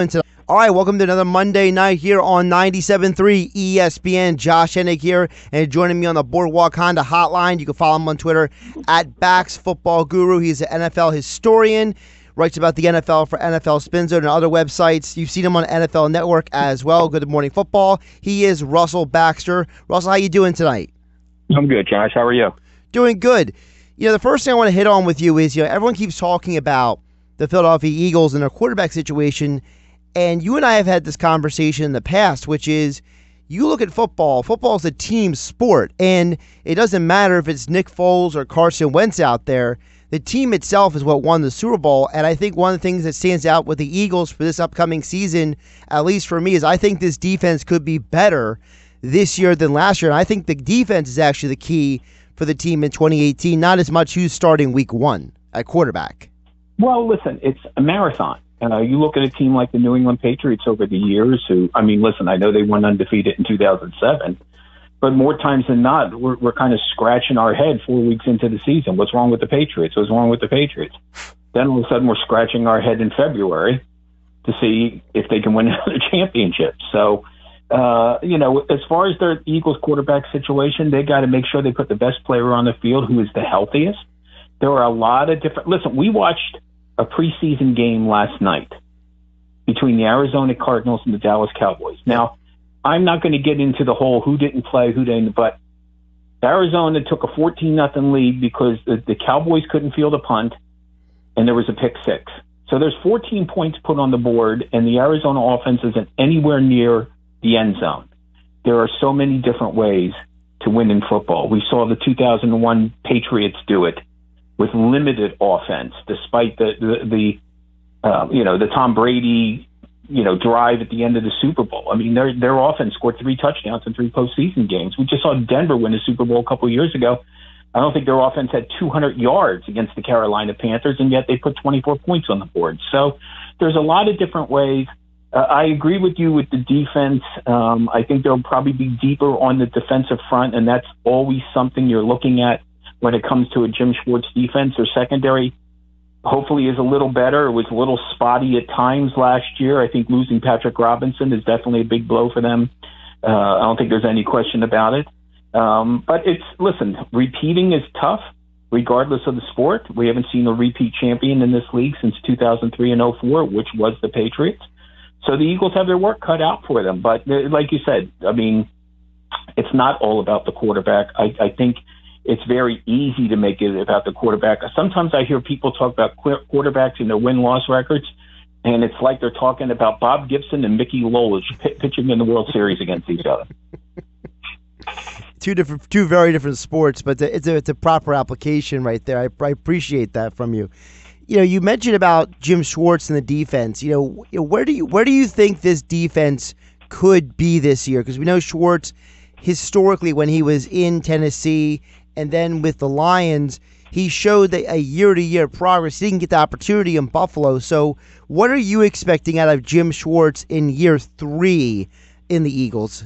All right, welcome to another Monday night here on 97.3 ESPN. Josh Hennig here, and joining me on the Boardwalk Honda hotline. You can follow him on Twitter at Bax Football Guru. He's an NFL historian, writes about the NFL for NFL Spin Zone and other websites. You've seen him on NFL Network as well. Good Morning Football. He is Russell Baxter. Russell, how you doing tonight? I'm good, Josh. How are you? Doing good. The first thing I want to hit on with you is, everyone keeps talking about the Philadelphia Eagles and their quarterback situation. And you and I have had this conversation in the past, which is you look at football. Football is a team sport, and it doesn't matter if it's Nick Foles or Carson Wentz out there. The team itself is what won the Super Bowl, and I think one of the things that stands out with the Eagles for this upcoming season, at least for me, is I think this defense could be better this year than last year, and I think the defense is actually the key for the team in 2018, not as much who's starting week one at quarterback. Well, listen, it's a marathon. You look at a team like the New England Patriots over the years I know they went undefeated in 2007, but more times than not, we're kind of scratching our head 4 weeks into the season. What's wrong with the Patriots? What's wrong with the Patriots? Then all of a sudden we're scratching our head in February to see if they can win another championship. So, as far as their Eagles quarterback situation, they got to make sure they put the best player on the field who is the healthiest. There are a lot of different – listen, we watched – a preseason game last night between the Arizona Cardinals and the Dallas Cowboys. Now, I'm not going to get into the whole who didn't play, who didn't, but Arizona took a 14-0 lead because the Cowboys couldn't field a punt, and there was a pick six. So there's 14 points put on the board, and the Arizona offense isn't anywhere near the end zone. There are so many different ways to win in football. We saw the 2001 Patriots do it with limited offense, despite the Tom Brady, drive at the end of the Super Bowl. I mean, their offense scored 3 touchdowns in 3 postseason games. We just saw Denver win a Super Bowl a couple of years ago. I don't think their offense had 200 yards against the Carolina Panthers, and yet they put 24 points on the board. So there's a lot of different ways. I agree with you with the defense. I think they'll probably be deeper on the defensive front, and that's always something you're looking at when it comes to a Jim Schwartz defense. Or secondary hopefully is a little better. It was a little spotty at times last year. I think losing Patrick Robinson is definitely a big blow for them. I don't think there's any question about it. But repeating is tough regardless of the sport. We haven't seen a repeat champion in this league since 2003 and 2004, which was the Patriots. So the Eagles have their work cut out for them. But like you said, it's not all about the quarterback. I think it's very easy to make it about the quarterback. Sometimes I hear people talk about quarterbacks and their win-loss records, and it's like they're talking about Bob Gibson and Mickey Lolich pitching in the World Series against each other. Two very different sports, but it's a proper application right there. I appreciate that from you. You mentioned about Jim Schwartz and the defense. Where do you think this defense could be this year? Because we know Schwartz historically, when he was in Tennessee and then with the Lions, he showed a year-to-year progress. He didn't get the opportunity in Buffalo. So what are you expecting out of Jim Schwartz in year 3 in the Eagles?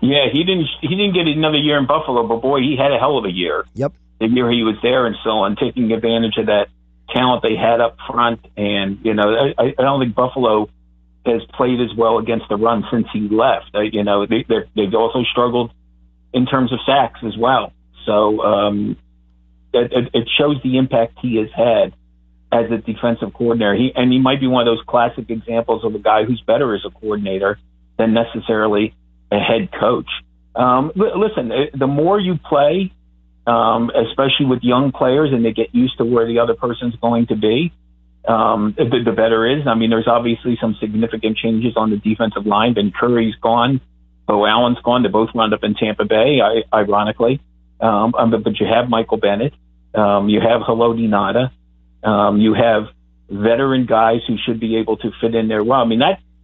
Yeah, he didn't get another year in Buffalo, but boy, he had a hell of a year. Yep. The year he was there and so on, taking advantage of that talent they had up front. And, I don't think Buffalo has played as well against the run since he left. They've also struggled in terms of sacks as well. So it shows the impact he has had as a defensive coordinator. He might be one of those classic examples of a guy who's better as a coordinator than necessarily a head coach. Listen, the more you play, especially with young players, and they get used to where the other person's going to be, the better it is. There's obviously some significant changes on the defensive line. Ben Curry's gone. Bo Allen's gone. They both wound up in Tampa Bay, ironically. But you have Michael Bennett. You have Haloti Ngata. You have veteran guys who should be able to fit in there well.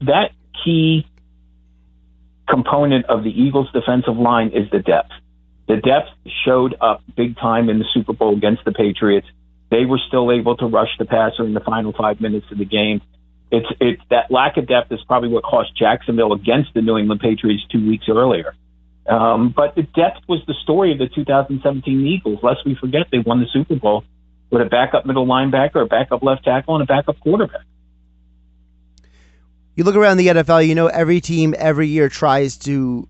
That key component of the Eagles' defensive line is the depth. The depth showed up big time in the Super Bowl against the Patriots. They were still able to rush the passer in the final 5 minutes of the game. It's that lack of depth is probably what cost Jacksonville against the New England Patriots 2 weeks earlier. But the depth was the story of the 2017 Eagles. Lest we forget, they won the Super Bowl with a backup middle linebacker, a backup left tackle, and a backup quarterback. You look around the NFL, you know, every team every year tries to,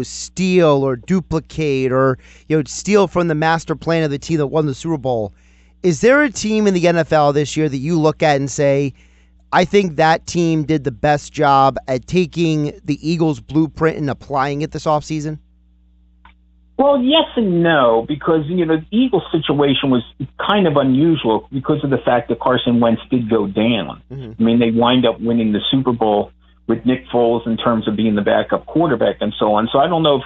steal or duplicate or, steal from the master plan of the team that won the Super Bowl. Is there a team in the NFL this year that you look at and say, I think that team did the best job at taking the Eagles' blueprint and applying it this offseason? Well, yes and no, because, the Eagles situation was kind of unusual because of the fact that Carson Wentz did go down. Mm-hmm. I mean, they wind up winning the Super Bowl with Nick Foles in terms of being the backup quarterback and so on. So I don't know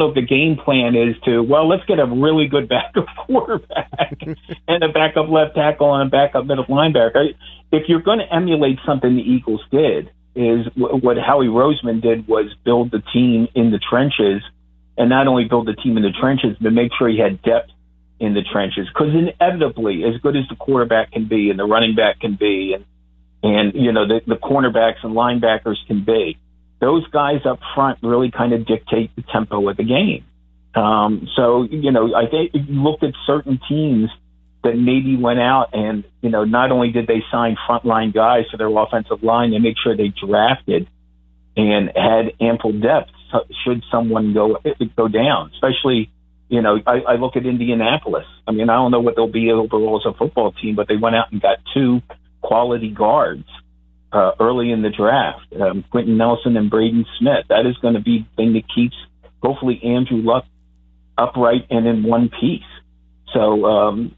if the game plan is to, let's get a really good backup quarterback and a backup left tackle and a backup middle linebacker. If you're going to emulate something the Eagles did, is what Howie Roseman did was build the team in the trenches. And not only build the team in the trenches, but make sure he had depth in the trenches. Because inevitably, as good as the quarterback can be and the running back can be and the cornerbacks and linebackers can be, those guys up front really kind of dictate the tempo of the game. I think you looked at certain teams that maybe went out and, not only did they sign frontline guys for their offensive line, they make sure they drafted and had ample depth should someone go down, especially, I look at Indianapolis. I mean, I don't know what they'll be overall as a football team, but they went out and got two quality guards early in the draft, Quentin Nelson and Braden Smith. That is going to be the thing that keeps, hopefully, Andrew Luck upright and in one piece. So,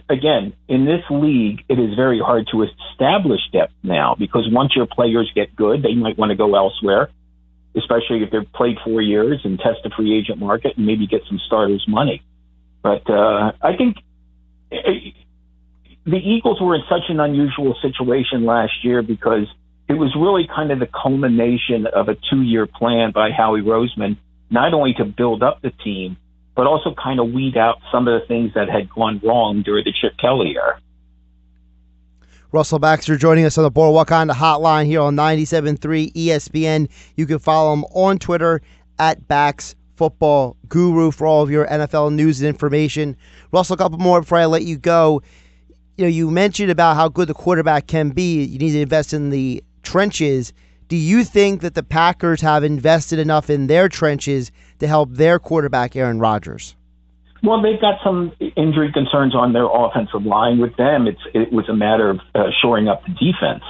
again, in this league, it is very hard to establish depth now because once your players get good, they might want to go elsewhere, especially if they've played 4 years and test the free agent market and maybe get some starters' money. But I think the Eagles were in such an unusual situation last year because it was really kind of the culmination of a 2-year plan by Howie Roseman, not only to build up the team, but also kind of weed out some of the things that had gone wrong during the Chip Kelly era. Russell Baxter joining us on the Boardwalk on the Hotline here on 97.3 ESPN. You can follow him on Twitter at Bax Football Guru for all of your NFL news and information. Russell, a couple more before I let you go. You mentioned about how good the quarterback can be. You need to invest in the trenches. Do you think that the Packers have invested enough in their trenches to help their quarterback, Aaron Rodgers? Well, they've got some injury concerns on their offensive line. With them, it was a matter of shoring up the defense.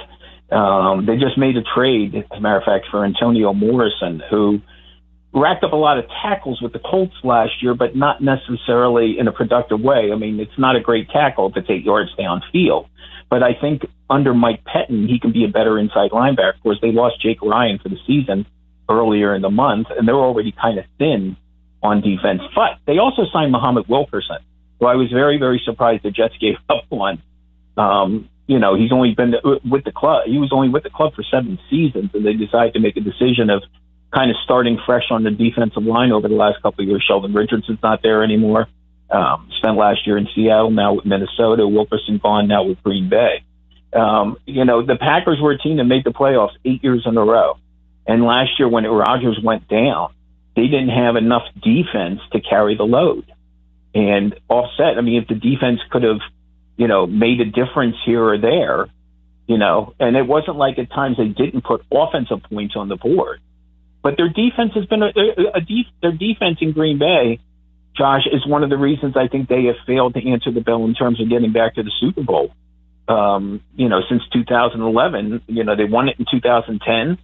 They just made a trade, as a matter of fact, for Antonio Morrison, who racked up a lot of tackles with the Colts last year, but not necessarily in a productive way. I mean, it's not a great tackle if it's 8 yards downfield. But I think under Mike Pettin, he can be a better inside linebacker. Of course, they lost Jake Ryan for the season earlier in the month, and they're already kind of thin on defense. But they also signed Muhammad Wilkerson, who I was very, very surprised the Jets gave up on. He's only been with the club. He was only with the club for 7 seasons, and they decided to make a decision of kind of starting fresh on the defensive line over the last couple of years. Sheldon Richardson's not there anymore. Spent last year in Seattle, now with Minnesota. Wilkerson gone, now with Green Bay. The Packers were a team that made the playoffs 8 years in a row. And last year when Rodgers went down, they didn't have enough defense to carry the load. And offset, if the defense could have, made a difference here or there, and it wasn't like at times they didn't put offensive points on the board. But their defense has been their defense in Green Bay, Josh, is one of the reasons I think they have failed to answer the bell in terms of getting back to the Super Bowl. Since 2011, they won it in 2010.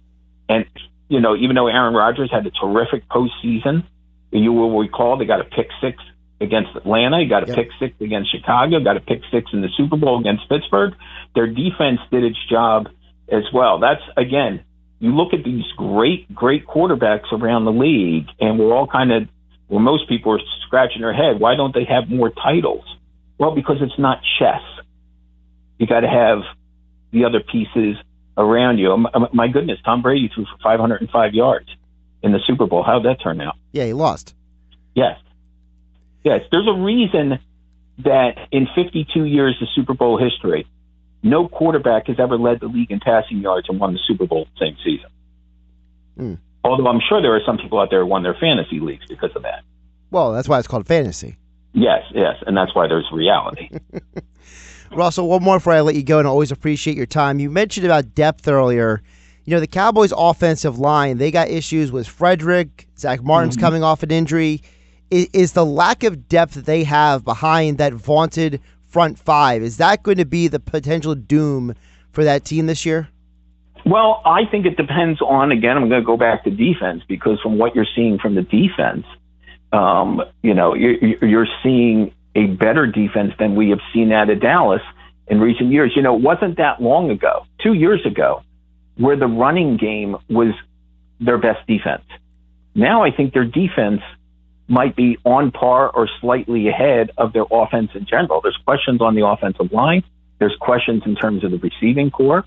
And, even though Aaron Rodgers had a terrific postseason, you will recall they got a pick 6 against Atlanta, got a pick 6 against Chicago, got a pick 6 in the Super Bowl against Pittsburgh. Their defense did its job as well. That's, again, you look at these great quarterbacks around the league, and we're all most people are scratching their head. Why don't they have more titles? Well, because it's not chess. You got to have the other pieces around you. My goodness, Tom Brady threw for 505 yards in the Super Bowl. How'd that turn out? Yeah, he lost. Yes. There's a reason that in 52 years of Super Bowl history, no quarterback has ever led the league in passing yards and won the Super Bowl the same season. Although I'm sure there are some people out there who won their fantasy leagues because of that. Well, that's why it's called fantasy. Yes, and that's why there's reality. Russell, one more before I let you go, and I always appreciate your time. You mentioned about depth earlier. the Cowboys' offensive line, they got issues with Frederick. Zach Martin's coming off an injury. Is the lack of depth that they have behind that vaunted front five, is that going to be the potential doom for that team this year? Well, I think it depends on, again, I'm going to go back to defense, because from what you're seeing from the defense, you're seeing a better defense than we have seen out of Dallas in recent years. It wasn't that long ago, 2 years ago, where the running game was their best defense. Now I think their defense might be on par or slightly ahead of their offense in general. There's questions on the offensive line. There's questions in terms of the receiving core.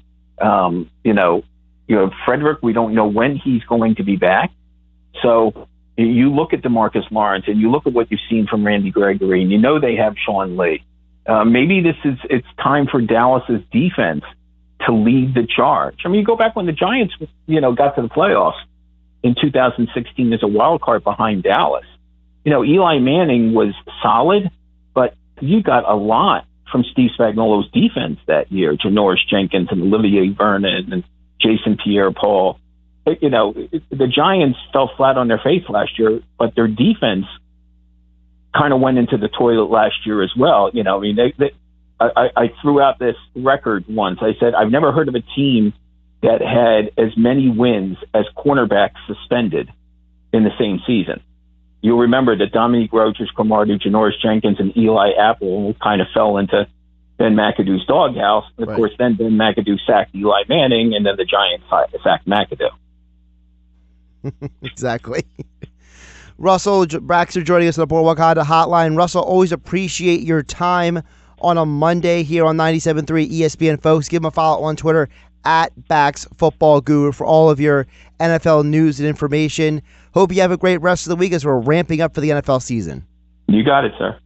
Frederick, we don't know when he's going to be back. So you look at DeMarcus Lawrence and you look at what you've seen from Randy Gregory, and they have Sean Lee. Maybe it's time for Dallas's defense to lead the charge. I mean, you go back when the Giants, got to the playoffs in 2016 as a wild card behind Dallas. Eli Manning was solid, but you got a lot from Steve Spagnuolo's defense that year. Janoris Jenkins and Olivier Vernon and Jason Pierre-Paul. The Giants fell flat on their face last year, but their defense kind of went into the toilet last year as well. I threw out this record once. I said, I've never heard of a team that had as many wins as cornerbacks suspended in the same season. You'll remember that Dominique Rodgers, Cromartie, Janoris Jenkins, and Eli Apple kind of fell into Ben McAdoo's doghouse. And of course, then Ben McAdoo sacked Eli Manning, and then the Giants sacked McAdoo. Exactly. Russell Baxter joining us on the Boardwalk Honda Hotline. Russell, always appreciate your time on a Monday here on 97.3 ESPN, folks. Give him a follow on Twitter at Bax Football Guru for all of your NFL news and information. Hope you have a great rest of the week as we're ramping up for the NFL season. You got it, sir.